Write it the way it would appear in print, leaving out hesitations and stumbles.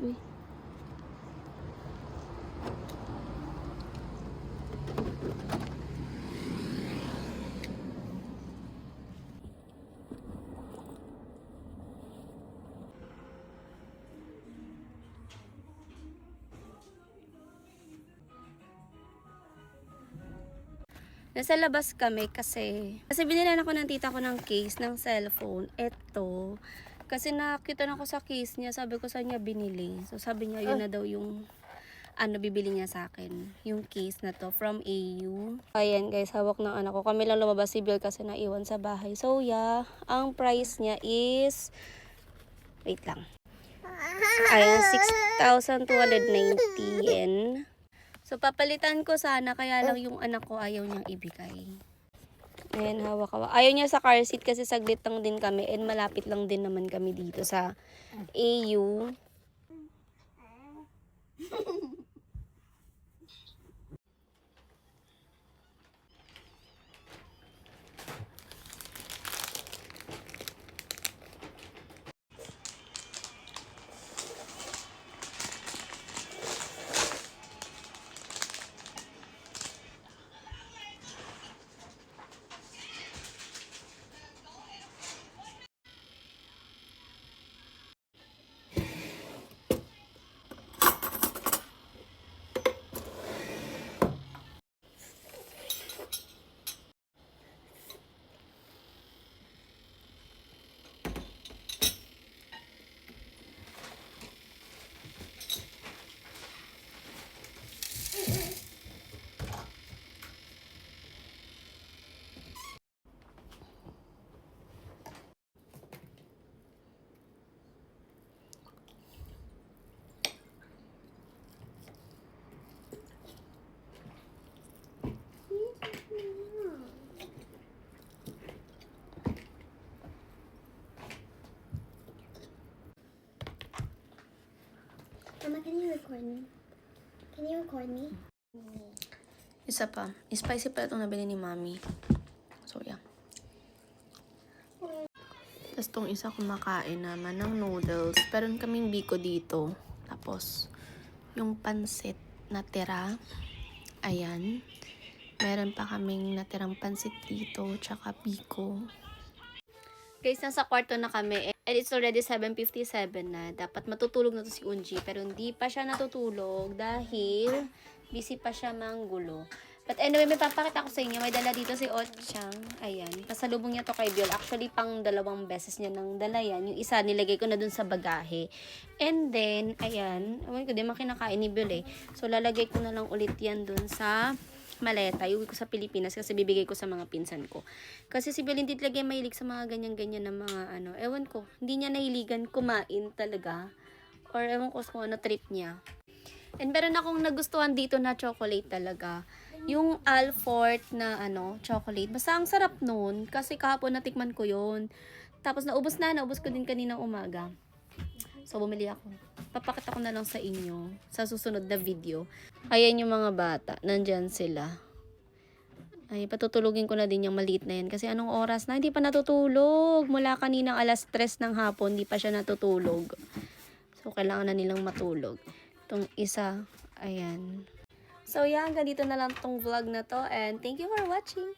Uy. Nasa labas kami kasi binilan ako ng tita ko ng case ng cellphone. Eto. Kasi nakita na ako sa case niya. Sabi ko sa niya binili. So sabi niya yun na daw yung bibili niya sa akin. Yung case na to from AU. Ayan guys, hawak ng anak ko. Kami lang lumabas si Bill kasi naiwan sa bahay. So yeah, ang price niya is, wait lang. Ayan, 6,290 yen. So, papalitan ko sana, kaya lang yung anak ko ayaw niyang ibigay. Ayan, hawak-hawak. Ayaw niya sa car seat kasi saglit lang din kami and malapit lang din naman kami dito sa AU. Mama, can you record me? Can you record me? Isa pa. Spicy pa itong nabili ni Mami. So, yeah. Tapos itong isa kumakain naman ng noodles. Meron kaming biko dito. Tapos, yung pansit na tira. Ayan. Meron pa kaming natirang pansit dito. Tsaka biko. Guys, nasa kwarto na kami. And it's already 7:57 na. Dapat matutulog na to si Unji. Pero hindi pa siya natutulog dahil busy pa siya manggulo. But anyway, may papakita ko sa inyo. May dala dito si Otchang. Ayan. Pasalubong niya to kay Biol. Actually, pang 2 beses niya nang dala yan. Yung isa, nilagay ko na dun sa bagahe. And then, ayan. Awan ko, di makinakain ni Biol eh. So, lalagay ko na lang ulit yan dun sa maleta. Iuwi ko sa Pilipinas kasi bibigay ko sa mga pinsan ko. Kasi si Biol hindi talaga mahilig sa mga ganyan-ganyan na mga ano. Ewan ko, hindi niya nahiligan kumain talaga. Or ewan ko kung ano trip niya. And meron akong nagustuhan dito na chocolate talaga. Yung Alfort na chocolate. Basta ang sarap nun. Kasi kahapon natikman ko yun. Tapos naubos ko din kaninang umaga. So bumili ako. Papakita ko na lang sa inyo sa susunod na video. Ayan yung mga bata. Nandyan sila. Ay, patutulugin ko na din yung maliit na yan. Kasi anong oras na? Hindi pa natutulog. Mula kaninang 3:00 ng hapon, hindi pa siya natutulog. So, kailangan na nilang matulog. Itong isa, ayan. So, yeah, hanggang dito na lang tong vlog na to. And thank you for watching.